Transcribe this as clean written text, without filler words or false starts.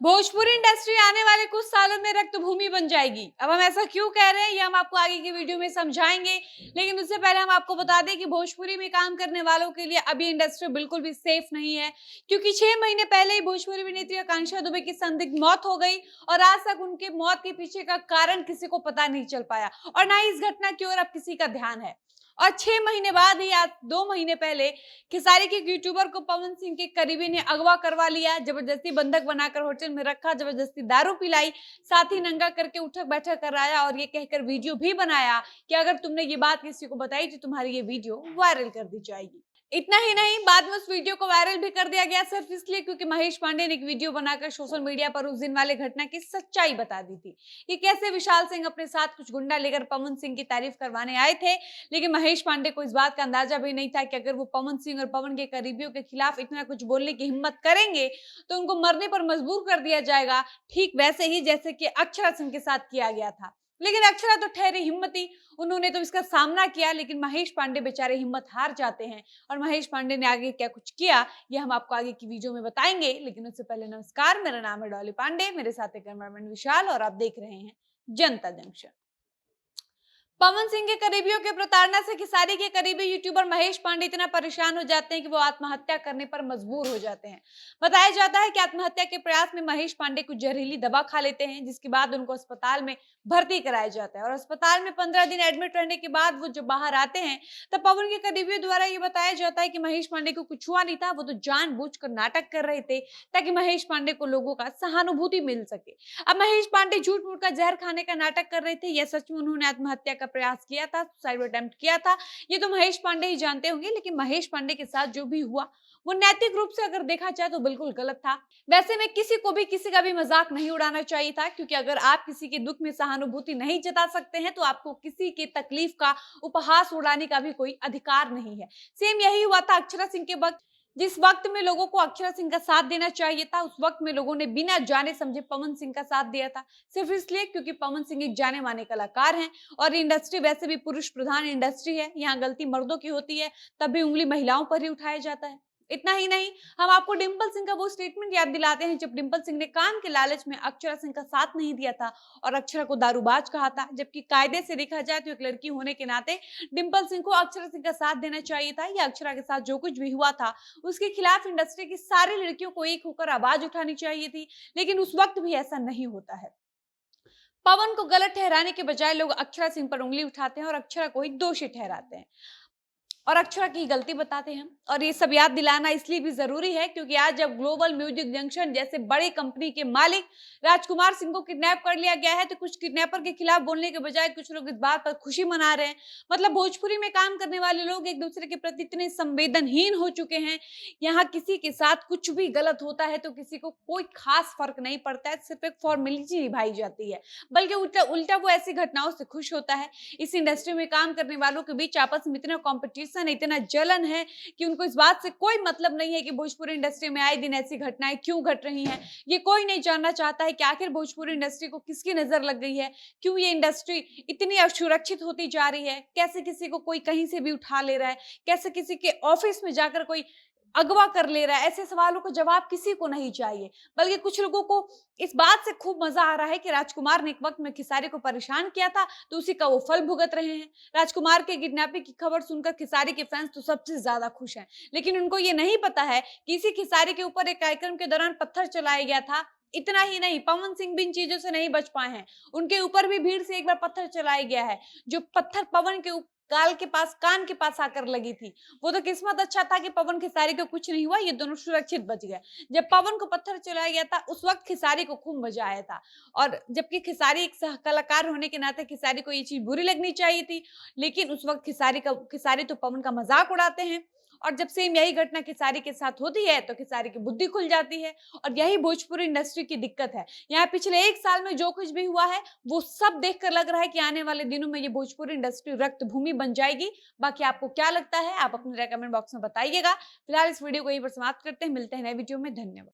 Bhojpuri industry आने वाले कुछ सालों में रक्त भूमि बन जाएगी। अब हम ऐसा क्यों कह रहे हैं ये हम आपको आगे की वीडियो में समझाएंगे, लेकिन उससे पहले हम आपको बता दें कि भोजपुरी में काम करने वालों के लिए अभी इंडस्ट्री बिल्कुल भी सेफ नहीं है, क्योंकि 6 महीने पहले ही भोजपुरी अभिनेत्री आकांक्षा दुबे की संदिग्ध मौत हो गई और आज तक उनके मौत के पीछे का कारण किसी को पता नहीं चल पाया और ना ही इस घटना की ओर अब किसी का ध्यान है। और 6 महीने बाद ही आज 2 महीने पहले खेसारी के यूट्यूबर को पवन सिंह के करीबी ने अगवा करवा लिया, जबरदस्ती बंधक बनाकर होटल में रखा, जबरदस्ती दारू पिलाई, साथ ही नंगा करके उठक बैठक कराया और ये कहकर वीडियो भी बनाया कि अगर तुमने ये बात किसी को बताई तो तुम्हारी ये वीडियो वायरल कर दी जाएगी। इतना ही नहीं, बाद में उस वीडियो को वायरल भी कर दिया गया सिर्फ इसलिए क्योंकि महेश पांडे ने एक वीडियो बनाकर सोशल मीडिया पर उस दिन वाले घटना की सच्चाई बता दी थी कि कैसे विशाल सिंह अपने साथ कुछ गुंडा लेकर पवन सिंह की तारीफ करवाने आए थे, लेकिन महेश पांडे को इस बात का अंदाजा भी नहीं था कि अगर वो पवन सिंह और पवन के करीबियों के खिलाफ इतना कुछ बोलने की हिम्मत करेंगे तो उनको मरने पर मजबूर कर दिया जाएगा, ठीक वैसे ही जैसे कि अक्षरा सिंह के साथ किया गया था। लेकिन अक्षरा तो ठहरी हिम्मती, उन्होंने तो इसका सामना किया, लेकिन महेश पांडे बेचारे हिम्मत हार जाते हैं और महेश पांडे ने आगे क्या कुछ किया ये हम आपको आगे की वीडियो में बताएंगे। लेकिन उससे पहले नमस्कार, मेरा नाम है डॉली पांडे, मेरे साथ है कैमरामैन विशाल और आप देख रहे हैं जनता जंक्शन। पवन सिंह के करीबियों के प्रताड़ना से खेसारी के करीबी यूट्यूबर महेश पांडे इतना परेशान हो जाते हैं कि वो आत्महत्या करने पर मजबूर हो जाते हैं। बताया जाता है कि आत्महत्या के प्रयास में महेश पांडे कुछ जहरीली दवा खा लेते हैं, जिसके बाद उनको अस्पताल में भर्ती कराया जाता है और अस्पताल में 15 दिन एडमिट रहने के बाद वो जब बाहर आते हैं तब पवन के करीबियों द्वारा ये बताया जाता है कि महेश पांडे को कुछ हुआ नहीं था, वो तो जानबूझकर नाटक कर रहे थे ताकि महेश पांडे को लोगों का सहानुभूति मिल सके। अब महेश पांडे झूठ मूठ का जहर खाने का नाटक कर रहे थे या सच में उन्होंने आत्महत्या का प्रयास किया था, सुसाइड अटेम्प्ट किया था, ये तो महेश पांडे ही जानते होंगे। लेकिन महेश पांडे के साथ जो भी हुआ वो नैतिक रूप से अगर देखा जाए तो बिल्कुल गलत था। वैसे में किसी को भी किसी का भी मजाक नहीं उड़ाना चाहिए था, क्योंकि अगर आप किसी के दुख में सहानुभूति नहीं जता सकते हैं तो आपको किसी के तकलीफ का उपहास उड़ाने का भी कोई अधिकार नहीं है। सेम यही हुआ था अक्षरा सिंह के वक्त। जिस वक्त में लोगों को अक्षरा सिंह का साथ देना चाहिए था, उस वक्त में लोगों ने बिना जाने समझे पवन सिंह का साथ दिया था, सिर्फ इसलिए क्योंकि पवन सिंह एक जाने माने कलाकार हैं और इंडस्ट्री वैसे भी पुरुष प्रधान इंडस्ट्री है, यहाँ गलती मर्दों की होती है तब भी उंगली महिलाओं पर ही उठाया जाता है। इतना ही नहीं, हम आपको डिंपल सिंह का वो स्टेटमेंट याद दिलाते हैं जब डिंपल सिंह ने काम के लालच में अक्षरा सिंह का साथ नहीं दिया था और अक्षरा को दारूबाज कहा था, जबकि कायदे से देखा जाए तो एक लड़की होने के नाते डिंपल सिंह को अक्षरा सिंह का साथ देना चाहिए था या अक्षरा के साथ जो कुछ भी हुआ था उसके खिलाफ इंडस्ट्री की सारी लड़कियों को एक होकर आवाज उठानी चाहिए थी, लेकिन उस वक्त भी ऐसा नहीं होता है। पवन को गलत ठहराने के बजाय लोग अक्षरा सिंह पर उंगली उठाते हैं और अक्षरा को ही दोषी ठहराते हैं और अक्षरा की गलती बताते हैं। और ये सब याद दिलाना इसलिए भी जरूरी है क्योंकि आज जब ग्लोबल म्यूजिक जंक्शन जैसे बड़ी कंपनी के मालिक राजकुमार सिंह को किडनैप कर लिया गया है तो कुछ किडनैपर के खिलाफ बोलने के बजाय कुछ लोग इस बात पर खुशी मना रहे हैं। मतलब भोजपुरी में काम करने वाले लोग एक दूसरे के प्रति इतने संवेदनहीन हो चुके हैं, यहाँ किसी के साथ कुछ भी गलत होता है तो किसी को कोई खास फर्क नहीं पड़ता है, सिर्फ एक फॉर्मेलिटी निभाई जाती है, बल्कि उल्टा उल्टा वो ऐसी घटनाओं से खुश होता है। इस इंडस्ट्री में काम करने वालों के बीच आपस में इतना कॉम्पिटिशन, इतना जलन है कि उनको इस बात से कोई मतलब नहीं है कि भोजपुरी इंडस्ट्री में आए दिन ऐसी घटनाएं क्यों घट रही हैं। ये कोई नहीं जानना चाहता है कि आखिर भोजपुरी इंडस्ट्री को किसकी नजर लग गई है, क्यों ये इंडस्ट्री इतनी असुरक्षित होती जा रही है, कैसे किसी को कोई कहीं से भी उठा ले रहा है, कैसे किसी के ऑफिस में जाकर कोई अगवा कर ले रहा है। ऐसे सवालों का जवाब किसी को नहीं चाहिए, बल्कि कुछ लोगों को इस बात से खूब मजा आ रहा है कि राजकुमार ने एक वक्त में खेसारी को परेशान किया था तो उसी का वो फल भुगत रहे हैं। राजकुमार के किडनैपिंग की खबर सुनकर खेसारी के फैंस तो सबसे ज्यादा खुश हैं, लेकिन उनको ये नहीं पता है कि इसी खेसारी के ऊपर एक कार्यक्रम के दौरान पत्थर चलाया गया था। इतना ही नहीं, पवन सिंह भी इन चीजों से नहीं बच पाए हैं, उनके ऊपर भी भीड़ से एक बार पत्थर चलाया गया है। जो पत्थर पवन के गाल के पास, कान के पास आकर लगी थी, वो तो किस्मत अच्छा था कि पवन खेसारी को कुछ नहीं हुआ, ये दोनों सुरक्षित बच गए। जब पवन को पत्थर चलाया गया था उस वक्त खेसारी को खूब मजा आया था, और जबकि खेसारी एक सह कलाकार होने के नाते खेसारी को ये चीज बुरी लगनी चाहिए थी, लेकिन उस वक्त खेसारी तो पवन का मजाक उड़ाते हैं। और जब सेम यही घटना खेसारी के साथ होती है तो खेसारी की बुद्धि खुल जाती है, और यही भोजपुरी इंडस्ट्री की दिक्कत है। यहाँ पिछले 1 साल में जो कुछ भी हुआ है वो सब देखकर लग रहा है कि आने वाले दिनों में ये भोजपुरी इंडस्ट्री रक्त भूमि बन जाएगी। बाकी आपको क्या लगता है आप अपने कमेंट बॉक्स में बताइएगा। फिलहाल इस वीडियो को यहीं पर समाप्त करते हैं, मिलते हैं नए वीडियो में। धन्यवाद।